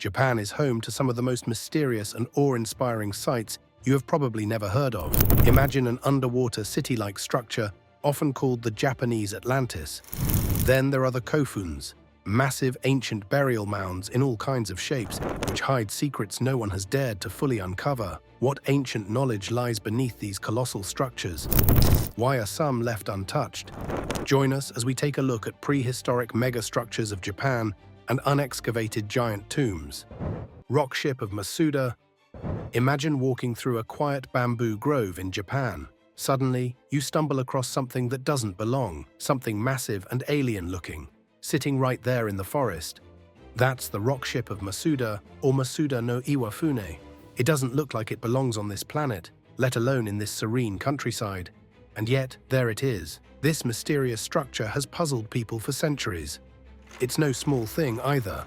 Japan is home to some of the most mysterious and awe-inspiring sights you have probably never heard of. Imagine an underwater city-like structure, often called the Japanese Atlantis. Then there are the Kofuns, massive ancient burial mounds in all kinds of shapes, which hide secrets no one has dared to fully uncover. What ancient knowledge lies beneath these colossal structures? Why are some left untouched? Join us as we take a look at prehistoric megastructures of Japan and unexcavated giant tombs. Rock ship of Masuda. Imagine walking through a quiet bamboo grove in Japan. Suddenly, you stumble across something that doesn't belong, something massive and alien-looking, sitting right there in the forest. That's the rock ship of Masuda, or Masuda no Iwafune. It doesn't look like it belongs on this planet, let alone in this serene countryside. And yet, there it is. This mysterious structure has puzzled people for centuries. It's no small thing either.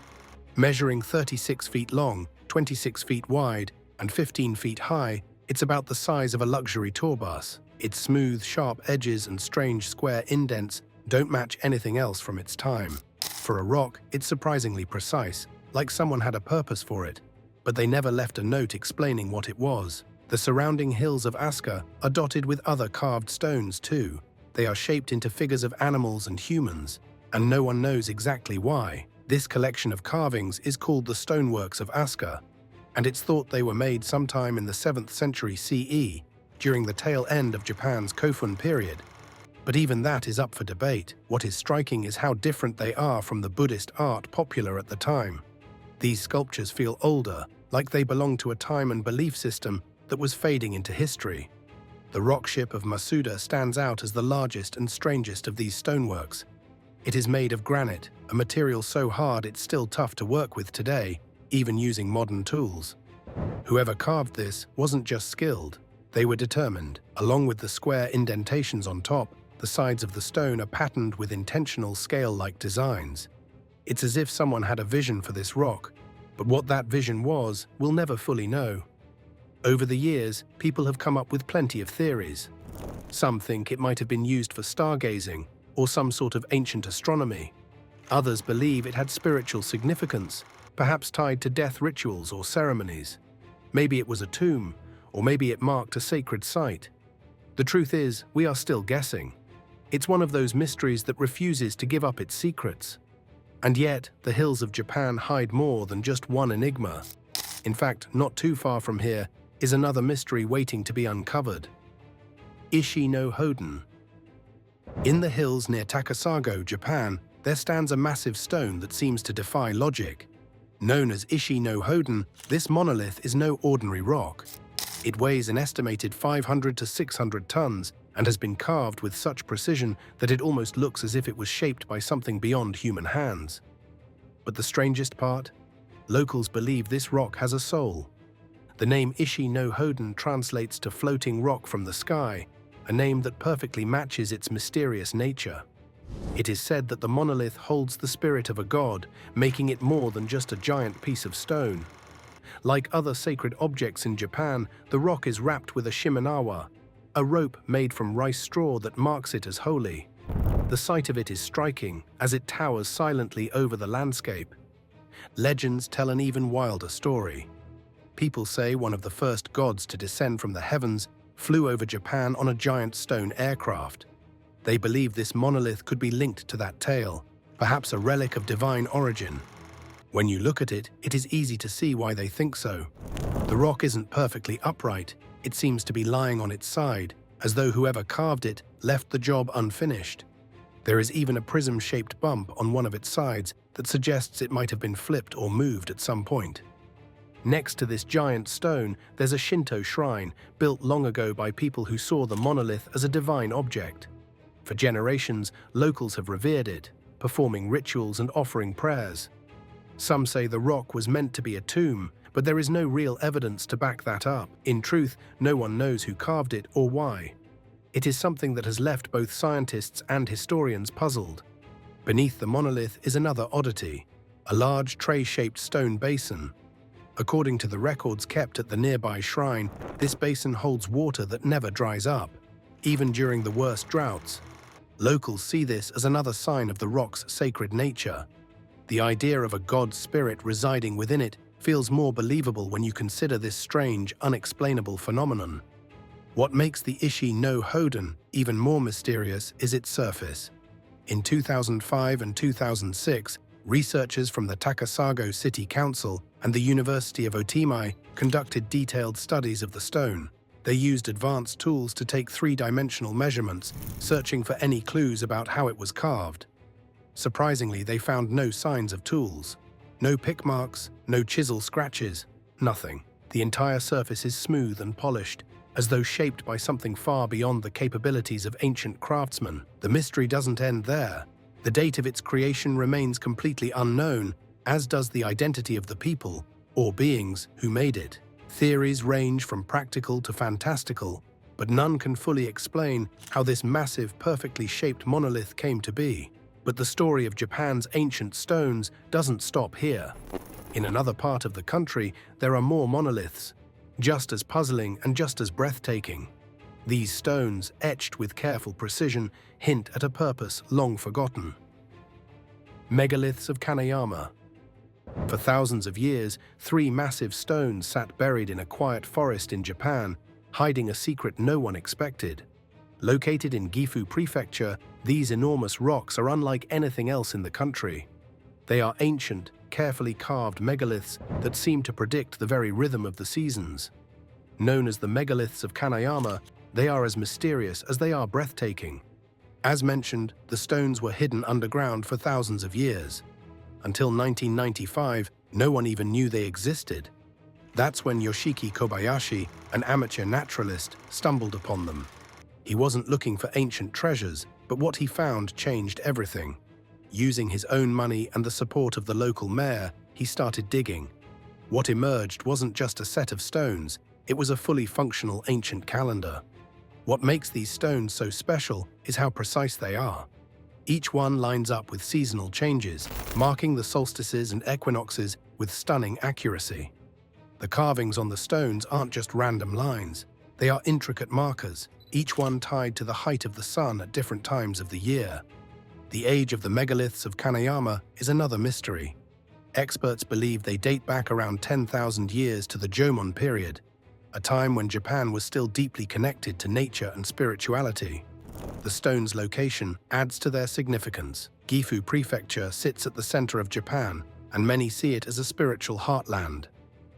Measuring 36 feet long, 26 feet wide, and 15 feet high, it's about the size of a luxury tour bus. Its smooth, sharp edges and strange square indents don't match anything else from its time. For a rock, it's surprisingly precise, like someone had a purpose for it, but they never left a note explaining what it was. The surrounding hills of Asuka are dotted with other carved stones too. They are shaped into figures of animals and humans, and no one knows exactly why. This collection of carvings is called the Stoneworks of Asuka, and it's thought they were made sometime in the 7th century CE, during the tail end of Japan's Kofun period. But even that is up for debate. What is striking is how different they are from the Buddhist art popular at the time. These sculptures feel older, like they belong to a time and belief system that was fading into history. The rock ship of Masuda stands out as the largest and strangest of these stoneworks. It is made of granite, a material so hard it's still tough to work with today, even using modern tools. Whoever carved this wasn't just skilled, they were determined. Along with the square indentations on top, the sides of the stone are patterned with intentional scale-like designs. It's as if someone had a vision for this rock, but what that vision was, we'll never fully know. Over the years, people have come up with plenty of theories. Some think it might have been used for stargazing or some sort of ancient astronomy. Others believe it had spiritual significance, perhaps tied to death rituals or ceremonies. Maybe it was a tomb, or maybe it marked a sacred site. The truth is, we are still guessing. It's one of those mysteries that refuses to give up its secrets. And yet, the hills of Japan hide more than just one enigma. In fact, not too far from here is another mystery waiting to be uncovered. Ishino Hoden. In the hills near Takasago, Japan, there stands a massive stone that seems to defy logic. Known as Ishino Hoden, this monolith is no ordinary rock. It weighs an estimated 500 to 600 tons and has been carved with such precision that it almost looks as if it was shaped by something beyond human hands. But the strangest part? Locals believe this rock has a soul. The name Ishino Hoden translates to floating rock from the sky, a name that perfectly matches its mysterious nature. It is said that the monolith holds the spirit of a god, making it more than just a giant piece of stone. Like other sacred objects in Japan, the rock is wrapped with a shimenawa, a rope made from rice straw that marks it as holy. The sight of it is striking, as it towers silently over the landscape. Legends tell an even wilder story. People say one of the first gods to descend from the heavens flew over Japan on a giant stone aircraft. They believe this monolith could be linked to that tale, perhaps a relic of divine origin. When you look at it, it is easy to see why they think so. The rock isn't perfectly upright, it seems to be lying on its side, as though whoever carved it left the job unfinished. There is even a prism-shaped bump on one of its sides that suggests it might have been flipped or moved at some point. Next to this giant stone, there's a Shinto shrine built long ago by people who saw the monolith as a divine object. For generations, locals have revered it, performing rituals and offering prayers. Some say the rock was meant to be a tomb, but there is no real evidence to back that up. In truth, no one knows who carved it or why. It is something that has left both scientists and historians puzzled. Beneath the monolith is another oddity, a large tray-shaped stone basin. According to the records kept at the nearby shrine, this basin holds water that never dries up, even during the worst droughts. Locals see this as another sign of the rock's sacred nature. The idea of a god spirit residing within it feels more believable when you consider this strange, unexplainable phenomenon. What makes the Ishino Hoden even more mysterious is its surface. In 2005 and 2006, researchers from the Takasago City Council and the University of Otemai conducted detailed studies of the stone. They used advanced tools to take three-dimensional measurements, searching for any clues about how it was carved. Surprisingly, they found no signs of tools. No pick marks, no chisel scratches, nothing. The entire surface is smooth and polished, as though shaped by something far beyond the capabilities of ancient craftsmen. The mystery doesn't end there. The date of its creation remains completely unknown, as does the identity of the people, or beings, who made it. Theories range from practical to fantastical, but none can fully explain how this massive, perfectly shaped monolith came to be. But the story of Japan's ancient stones doesn't stop here. In another part of the country, there are more monoliths, just as puzzling and just as breathtaking. These stones, etched with careful precision, hint at a purpose long forgotten. Megaliths of Kamayama. For thousands of years, three massive stones sat buried in a quiet forest in Japan, hiding a secret no one expected. Located in Gifu Prefecture, these enormous rocks are unlike anything else in the country. They are ancient, carefully carved megaliths that seem to predict the very rhythm of the seasons. Known as the Megaliths of Kamayama, they are as mysterious as they are breathtaking. As mentioned, the stones were hidden underground for thousands of years. Until 1995, no one even knew they existed. That's when Yoshiki Kobayashi, an amateur naturalist, stumbled upon them. He wasn't looking for ancient treasures, but what he found changed everything. Using his own money and the support of the local mayor, he started digging. What emerged wasn't just a set of stones, it was a fully functional ancient calendar. What makes these stones so special is how precise they are. Each one lines up with seasonal changes, marking the solstices and equinoxes with stunning accuracy. The carvings on the stones aren't just random lines, they are intricate markers, each one tied to the height of the sun at different times of the year. The age of the megaliths of Kamayama is another mystery. Experts believe they date back around 10,000 years to the Jomon period, a time when Japan was still deeply connected to nature and spirituality. The stone's location adds to their significance. Gifu Prefecture sits at the center of Japan, and many see it as a spiritual heartland.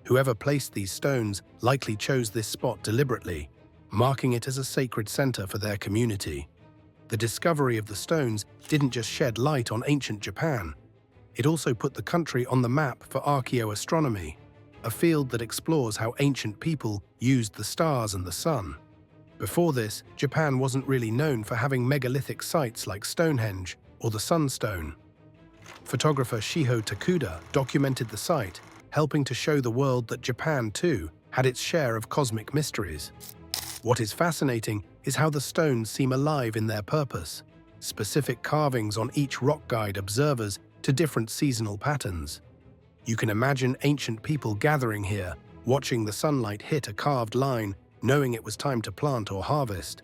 Whoever placed these stones likely chose this spot deliberately, marking it as a sacred center for their community. The discovery of the stones didn't just shed light on ancient Japan, it also put the country on the map for archaeoastronomy, a field that explores how ancient people used the stars and the sun. Before this, Japan wasn't really known for having megalithic sites like Stonehenge or the Sunstone. Photographer Shiho Takuda documented the site, helping to show the world that Japan, too, had its share of cosmic mysteries. What is fascinating is how the stones seem alive in their purpose. Specific carvings on each rock guide observers to different seasonal patterns. You can imagine ancient people gathering here, watching the sunlight hit a carved line, knowing it was time to plant or harvest.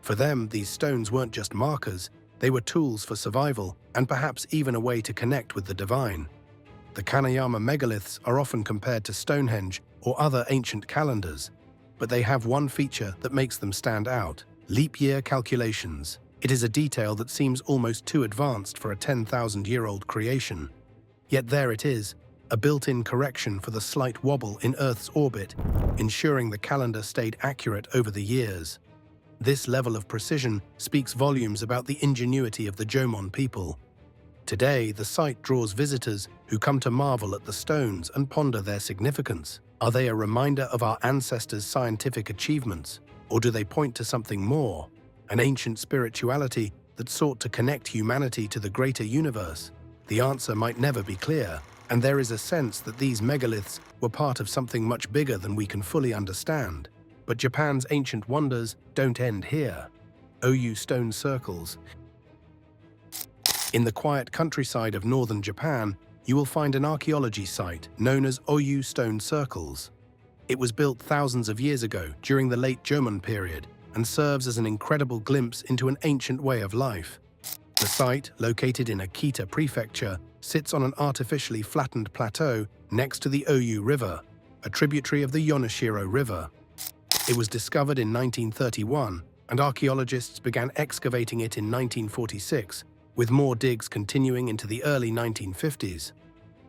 For them, these stones weren't just markers, they were tools for survival and perhaps even a way to connect with the divine. The Kamayama megaliths are often compared to Stonehenge or other ancient calendars, but they have one feature that makes them stand out: leap year calculations. It is a detail that seems almost too advanced for a 10,000-year-old creation. Yet there it is, a built-in correction for the slight wobble in Earth's orbit, ensuring the calendar stayed accurate over the years. This level of precision speaks volumes about the ingenuity of the Jomon people. Today, the site draws visitors who come to marvel at the stones and ponder their significance. Are they a reminder of our ancestors' scientific achievements, or do they point to something more, an ancient spirituality that sought to connect humanity to the greater universe? The answer might never be clear, and there is a sense that these megaliths were part of something much bigger than we can fully understand. But Japan's ancient wonders don't end here. Oyu stone circles. In the quiet countryside of northern Japan, you will find an archaeology site known as Oyu Stone Circles. It was built thousands of years ago during the late Jomon period and serves as an incredible glimpse into an ancient way of life. The site, located in Akita Prefecture, sits on an artificially flattened plateau next to the Oyu River, a tributary of the Yoneshiro River. It was discovered in 1931, and archaeologists began excavating it in 1946, with more digs continuing into the early 1950s.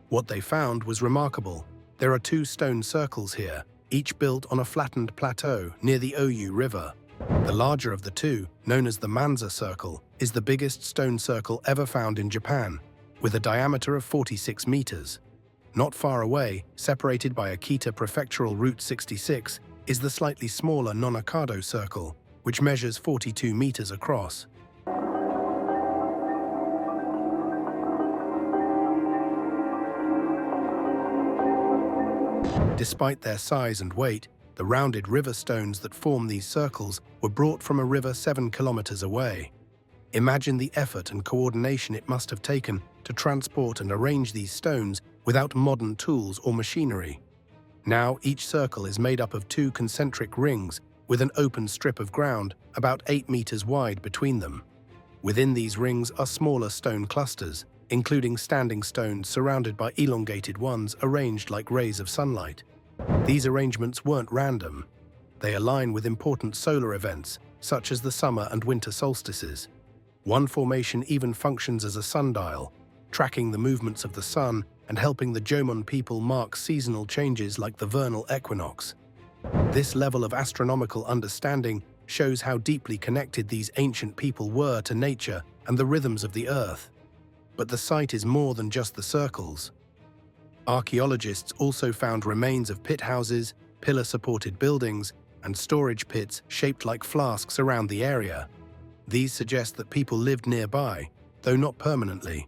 What they found was remarkable. There are two stone circles here, each built on a flattened plateau near the Oyu River. The larger of the two, known as the Manza Circle, is the biggest stone circle ever found in Japan, with a diameter of 46 meters. Not far away, separated by Akita Prefectural Route 66, is the slightly smaller Nonakado Circle, which measures 42 meters across. Despite their size and weight, the rounded river stones that form these circles were brought from a river 7 kilometers away. Imagine the effort and coordination it must have taken to transport and arrange these stones without modern tools or machinery. Now each circle is made up of two concentric rings with an open strip of ground about 8 meters wide between them. Within these rings are smaller stone clusters, including standing stones surrounded by elongated ones arranged like rays of sunlight. These arrangements weren't random. They align with important solar events, such as the summer and winter solstices. One formation even functions as a sundial, tracking the movements of the sun and helping the Jomon people mark seasonal changes like the vernal equinox. This level of astronomical understanding shows how deeply connected these ancient people were to nature and the rhythms of the earth. But the site is more than just the circles. Archaeologists also found remains of pit houses, pillar-supported buildings, and storage pits shaped like flasks around the area. These suggest that people lived nearby, though not permanently.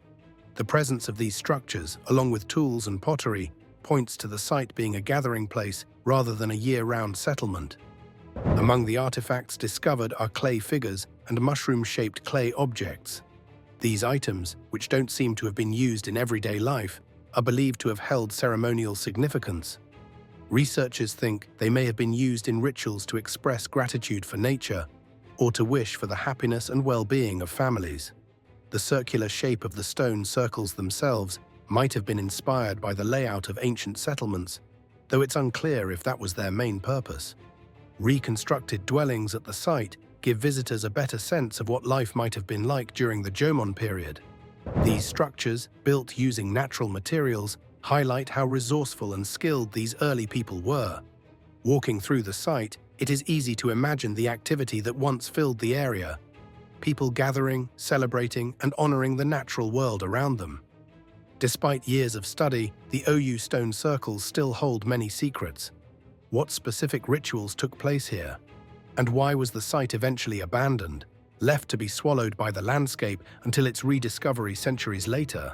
The presence of these structures, along with tools and pottery, points to the site being a gathering place rather than a year-round settlement. Among the artifacts discovered are clay figures and mushroom-shaped clay objects. These items, which don't seem to have been used in everyday life, are believed to have held ceremonial significance. Researchers think they may have been used in rituals to express gratitude for nature or to wish for the happiness and well-being of families. The circular shape of the stone circles themselves might have been inspired by the layout of ancient settlements, though it's unclear if that was their main purpose. Reconstructed dwellings at the site give visitors a better sense of what life might have been like during the Jomon period. These structures, built using natural materials, highlight how resourceful and skilled these early people were. Walking through the site, it is easy to imagine the activity that once filled the area. People gathering, celebrating, and honoring the natural world around them. Despite years of study, the Oyu stone circles still hold many secrets. What specific rituals took place here? And why was the site eventually abandoned, left to be swallowed by the landscape until its rediscovery centuries later?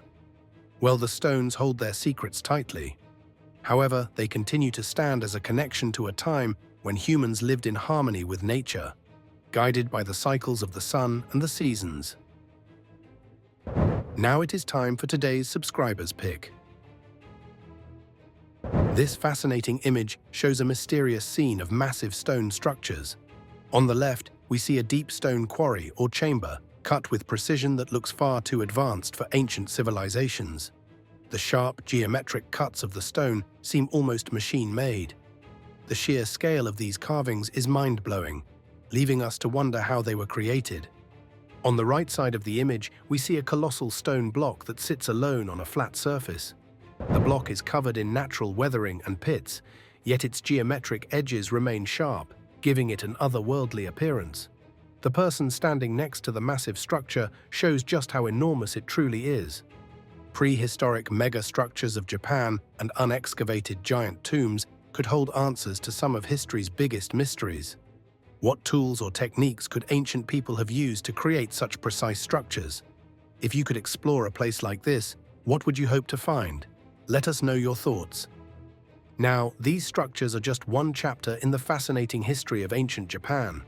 Well, the stones hold their secrets tightly. However, they continue to stand as a connection to a time when humans lived in harmony with nature, guided by the cycles of the sun and the seasons. Now it is time for today's subscriber's pick. This fascinating image shows a mysterious scene of massive stone structures. On the left, we see a deep stone quarry or chamber, cut with precision that looks far too advanced for ancient civilizations. The sharp, geometric cuts of the stone seem almost machine-made. The sheer scale of these carvings is mind-blowing, leaving us to wonder how they were created. On the right side of the image, we see a colossal stone block that sits alone on a flat surface. The block is covered in natural weathering and pits, yet its geometric edges remain sharp, giving it an otherworldly appearance. The person standing next to the massive structure shows just how enormous it truly is. Prehistoric mega-structures of Japan and unexcavated giant tombs could hold answers to some of history's biggest mysteries. What tools or techniques could ancient people have used to create such precise structures? If you could explore a place like this, what would you hope to find? Let us know your thoughts. Now, these structures are just one chapter in the fascinating history of ancient Japan.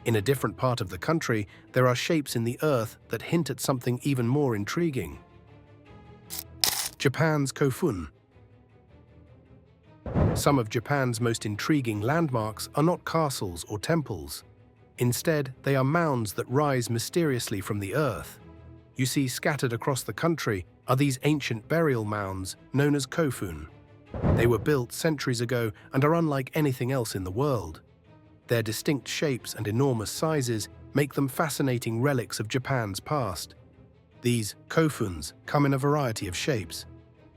In a different part of the country, there are shapes in the earth that hint at something even more intriguing. Japan's Kofun. Some of Japan's most intriguing landmarks are not castles or temples. Instead, they are mounds that rise mysteriously from the earth. you see scattered across the country are these ancient burial mounds known as Kofun. They were built centuries ago and are unlike anything else in the world. Their distinct shapes and enormous sizes make them fascinating relics of Japan's past. These Kofuns come in a variety of shapes.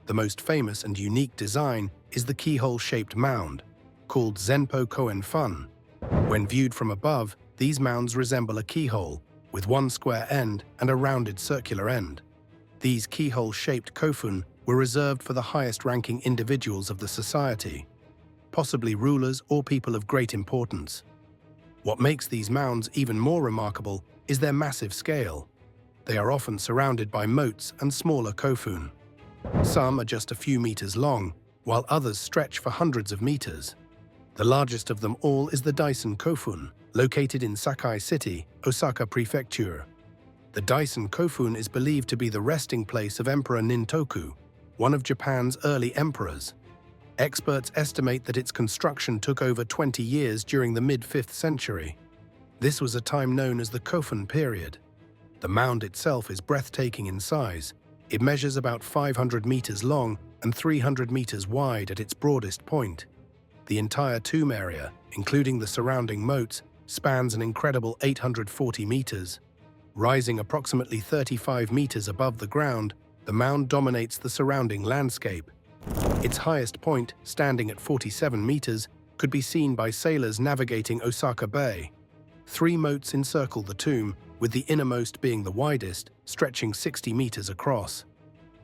The most famous and unique design is the keyhole-shaped mound, called Zenpo Koen Fun. When viewed from above, these mounds resemble a keyhole, with one square end and a rounded circular end. These keyhole-shaped Kofun were reserved for the highest-ranking individuals of the society, possibly rulers or people of great importance. What makes these mounds even more remarkable is their massive scale. They are often surrounded by moats and smaller Kofun. Some are just a few meters long, while others stretch for hundreds of meters. The largest of them all is the Daisen Kofun, located in Sakai City, Osaka Prefecture. The Daisen Kofun is believed to be the resting place of Emperor Nintoku, one of Japan's early emperors. Experts estimate that its construction took over 20 years during the mid-5th century. This was a time known as the Kofun period. The mound itself is breathtaking in size. It measures about 500 meters long and 300 meters wide at its broadest point. The entire tomb area, including the surrounding moats, spans an incredible 840 meters. Rising approximately 35 meters above the ground, the mound dominates the surrounding landscape. Its highest point, standing at 47 meters, could be seen by sailors navigating Osaka Bay. 3 moats encircle the tomb, with the innermost being the widest, stretching 60 meters across.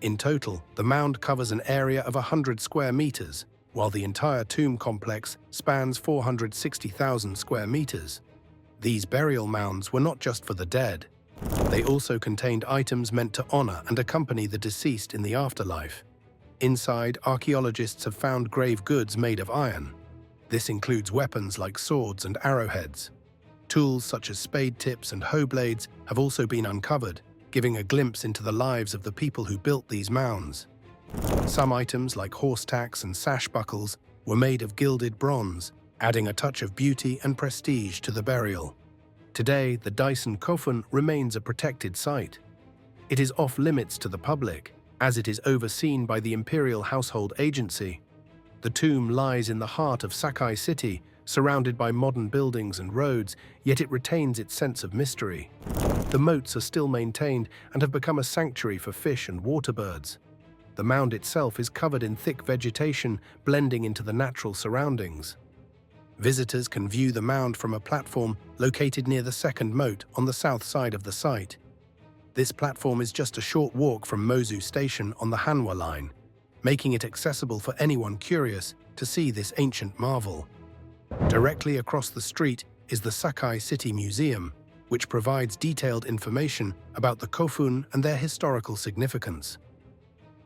In total, the mound covers an area of 100 square meters, while the entire tomb complex spans 460,000 square meters. These burial mounds were not just for the dead. They also contained items meant to honor and accompany the deceased in the afterlife. Inside, archaeologists have found grave goods made of iron. This includes weapons like swords and arrowheads. Tools such as spade tips and hoe blades have also been uncovered, giving a glimpse into the lives of the people who built these mounds. Some items, like horse tacks and sash buckles, were made of gilded bronze, adding a touch of beauty and prestige to the burial. Today, the Daisen Kofun remains a protected site. It is off-limits to the public, as it is overseen by the Imperial Household Agency. The tomb lies in the heart of Sakai City, surrounded by modern buildings and roads, yet it retains its sense of mystery. The moats are still maintained and have become a sanctuary for fish and water birds. The mound itself is covered in thick vegetation, blending into the natural surroundings. Visitors can view the mound from a platform located near the second moat on the south side of the site. This platform is just a short walk from Mozu Station on the Hanwa Line, making it accessible for anyone curious to see this ancient marvel. Directly across the street is the Sakai City Museum, which provides detailed information about the Kofun and their historical significance.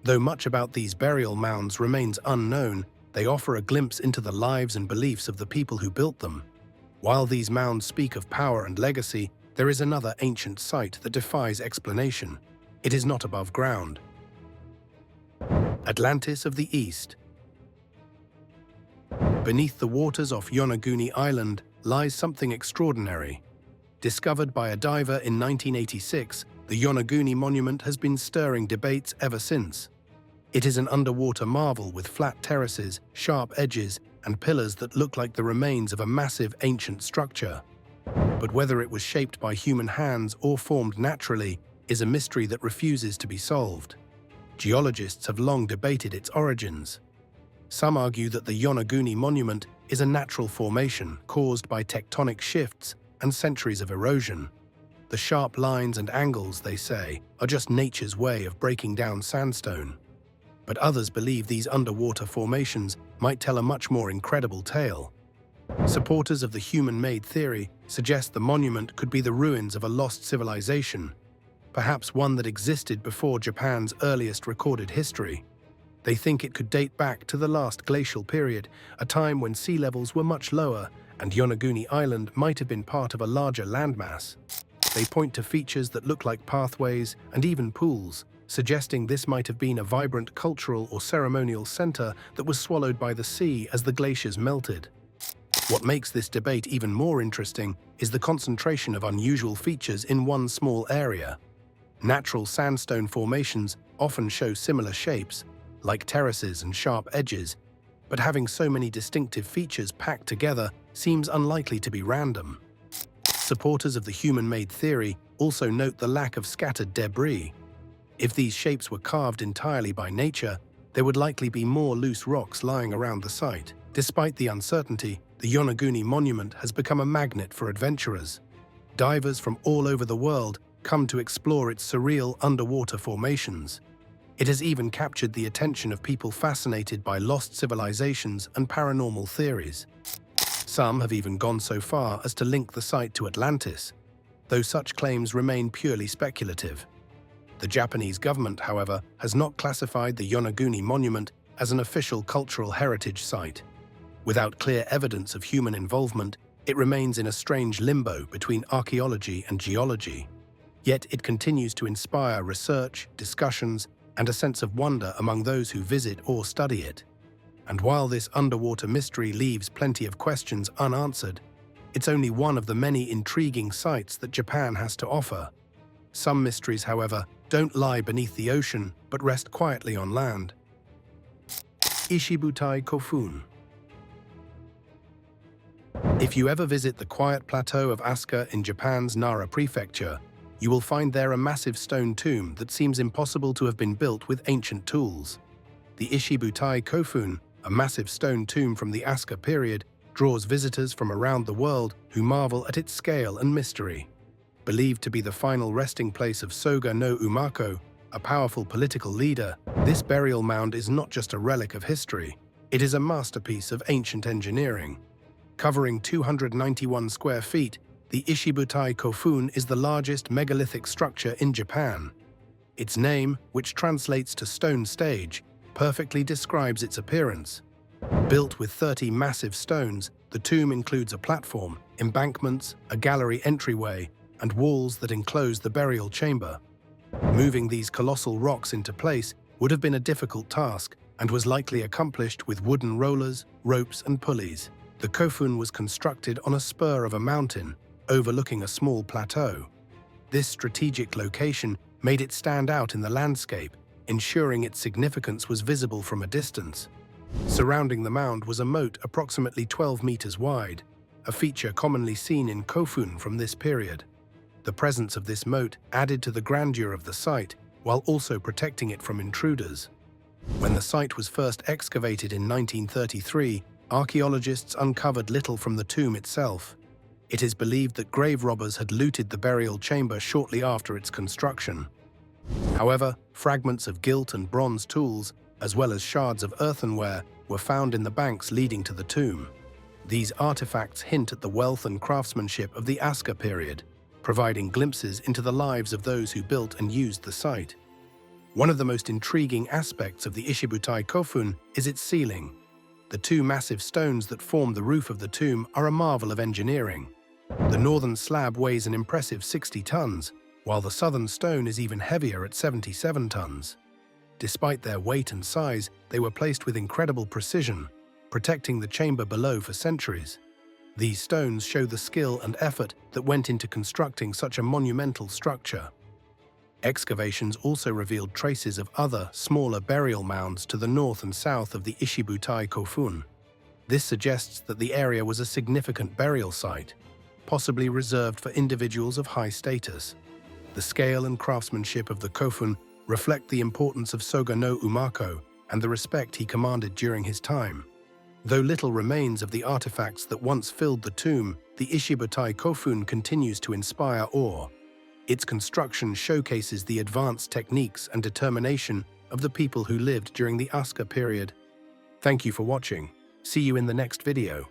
Though much about these burial mounds remains unknown, they offer a glimpse into the lives and beliefs of the people who built them. While these mounds speak of power and legacy, there is another ancient site that defies explanation. It is not above ground. Atlantis of the East. Beneath the waters off Yonaguni Island lies something extraordinary. Discovered by a diver in 1986, the Yonaguni monument has been stirring debates ever since. It is an underwater marvel with flat terraces, sharp edges, and pillars that look like the remains of a massive ancient structure. But whether it was shaped by human hands or formed naturally is a mystery that refuses to be solved. Geologists have long debated its origins. Some argue that the Yonaguni monument is a natural formation caused by tectonic shifts and centuries of erosion. The sharp lines and angles, they say, are just nature's way of breaking down sandstone. But others believe these underwater formations might tell a much more incredible tale. Supporters of the human-made theory suggest the monument could be the ruins of a lost civilization, perhaps one that existed before Japan's earliest recorded history. They think it could date back to the last glacial period, a time when sea levels were much lower and Yonaguni Island might have been part of a larger landmass. They point to features that look like pathways and even pools, suggesting this might have been a vibrant cultural or ceremonial center that was swallowed by the sea as the glaciers melted. What makes this debate even more interesting is the concentration of unusual features in one small area. Natural sandstone formations often show similar shapes, like terraces and sharp edges, but having so many distinctive features packed together seems unlikely to be random. Supporters of the human-made theory also note the lack of scattered debris. If these shapes were carved entirely by nature, there would likely be more loose rocks lying around the site. Despite the uncertainty, the Yonaguni Monument has become a magnet for adventurers. Divers from all over the world come to explore its surreal underwater formations. It has even captured the attention of people fascinated by lost civilizations and paranormal theories. Some have even gone so far as to link the site to Atlantis, though such claims remain purely speculative. The Japanese government, however, has not classified the Yonaguni Monument as an official cultural heritage site. Without clear evidence of human involvement, it remains in a strange limbo between archaeology and geology. Yet it continues to inspire research, discussions, and a sense of wonder among those who visit or study it. And while this underwater mystery leaves plenty of questions unanswered, it's only one of the many intriguing sights that Japan has to offer. Some mysteries, however, don't lie beneath the ocean, but rest quietly on land. Isobutai Kofun. If you ever visit the quiet plateau of Asuka in Japan's Nara Prefecture, you will find there a massive stone tomb that seems impossible to have been built with ancient tools. The Isobutai Kofun, a massive stone tomb from the Asuka period, draws visitors from around the world who marvel at its scale and mystery. Believed to be the final resting place of Soga no Umako, a powerful political leader, this burial mound is not just a relic of history, it is a masterpiece of ancient engineering. Covering 291 square feet, the Isobutai Kofun is the largest megalithic structure in Japan. Its name, which translates to stone stage, perfectly describes its appearance. Built with 30 massive stones, the tomb includes a platform, embankments, a gallery entryway, and walls that enclose the burial chamber. Moving these colossal rocks into place would have been a difficult task and was likely accomplished with wooden rollers, ropes, and pulleys. The Kofun was constructed on a spur of a mountain, overlooking a small plateau. This strategic location made it stand out in the landscape, ensuring its significance was visible from a distance. Surrounding the mound was a moat approximately 12 meters wide, a feature commonly seen in Kofun from this period. The presence of this moat added to the grandeur of the site, while also protecting it from intruders. When the site was first excavated in 1933, archaeologists uncovered little from the tomb itself. It is believed that grave robbers had looted the burial chamber shortly after its construction. However, fragments of gilt and bronze tools, as well as shards of earthenware, were found in the banks leading to the tomb. These artifacts hint at the wealth and craftsmanship of the Asuka period, providing glimpses into the lives of those who built and used the site. One of the most intriguing aspects of the Isobutai Kofun is its ceiling. The two massive stones that form the roof of the tomb are a marvel of engineering. The northern slab weighs an impressive 60 tons, while the southern stone is even heavier at 77 tons. Despite their weight and size, they were placed with incredible precision, protecting the chamber below for centuries. These stones show the skill and effort that went into constructing such a monumental structure. Excavations also revealed traces of other, smaller burial mounds to the north and south of the Isobutai Kofun. This suggests that the area was a significant burial site, possibly reserved for individuals of high status. The scale and craftsmanship of the Kofun reflect the importance of Soga no Umako and the respect he commanded during his time. Though little remains of the artifacts that once filled the tomb, the Isobutai Kofun continues to inspire awe. Its construction showcases the advanced techniques and determination of the people who lived during the Asuka period. Thank you for watching. See you in the next video.